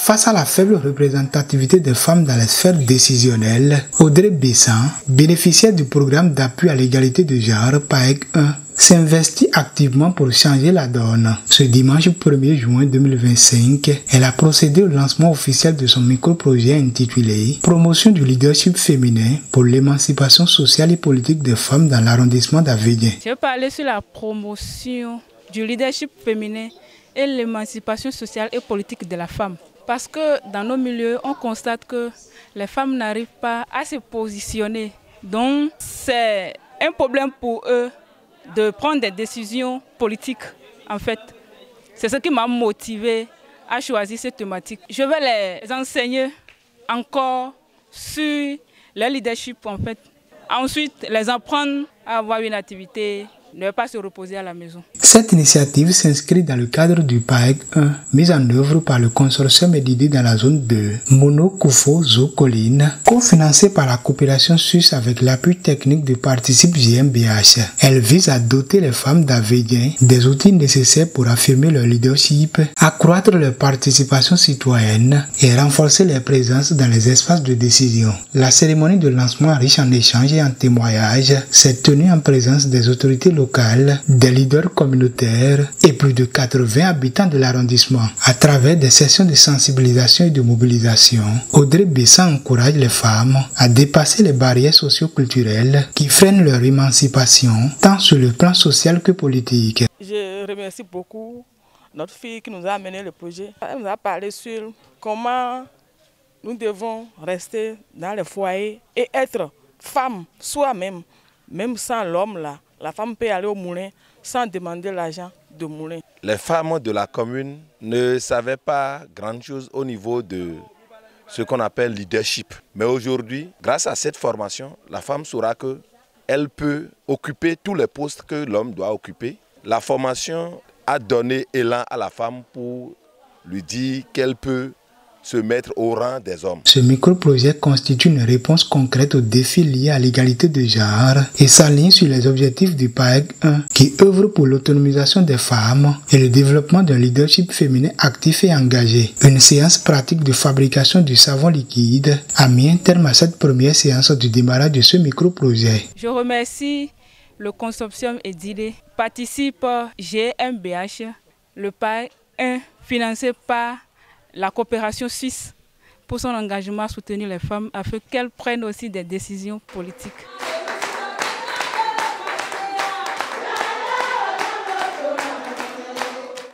Face à la faible représentativité des femmes dans les sphères décisionnelles, Audrey Bessan, bénéficiaire du programme d'appui à l'égalité de genre PAEG 1, s'investit activement pour changer la donne. Ce dimanche 1er juin 2025, elle a procédé au lancement officiel de son micro-projet intitulé « Promotion du leadership féminin pour l'émancipation sociale et politique des femmes dans l'arrondissement d'Abidjan ». Je vais parler sur la promotion du leadership féminin et l'émancipation sociale et politique de la femme. Parce que dans nos milieux, on constate que les femmes n'arrivent pas à se positionner. Donc c'est un problème pour eux de prendre des décisions politiques, en fait. C'est ce qui m'a motivé à choisir cette thématique. Je vais les enseigner encore sur le leadership, en fait. Ensuite, les apprendre à avoir une activité, ne pas se reposer à la maison. Cette initiative s'inscrit dans le cadre du PAEG 1, mise en œuvre par le consortium d'idées dans la zone 2, Mono-Koufo-Zo-Colline, cofinancé par la coopération suisse avec l'appui technique de Participe GmbH. Elle vise à doter les femmes d'Abidjan des outils nécessaires pour affirmer leur leadership, accroître leur participation citoyenne et renforcer leur présence dans les espaces de décision. La cérémonie de lancement riche en échanges et en témoignages s'est tenue en présence des autorités locales, des leaders communautaires et plus de 80 habitants de l'arrondissement. À travers des sessions de sensibilisation et de mobilisation, Audrey Bessan encourage les femmes à dépasser les barrières socio-culturelles qui freinent leur émancipation, tant sur le plan social que politique. Je remercie beaucoup notre fille qui nous a amené le projet. Elle nous a parlé sur comment nous devons rester dans les foyers et être femme soi-même, même sans l'homme là. La femme peut aller au moulin sans demander l'argent de moulin. Les femmes de la commune ne savaient pas grand-chose au niveau de ce qu'on appelle leadership. Mais aujourd'hui, grâce à cette formation, la femme saura qu'elle peut occuper tous les postes que l'homme doit occuper. La formation a donné élan à la femme pour lui dire qu'elle peut se mettre au rang des hommes. Ce micro-projet constitue une réponse concrète aux défis liés à l'égalité de genre et s'aligne sur les objectifs du PAEG 1 qui œuvre pour l'autonomisation des femmes et le développement d'un leadership féminin actif et engagé. Une séance pratique de fabrication du savon liquide a mis un terme à cette première séance du démarrage de ce micro-projet. Je remercie le consortium EDIDE, Participe GmbH, le PAEG 1 financé par la coopération suisse pour son engagement à soutenir les femmes afin qu'elles prennent aussi des décisions politiques.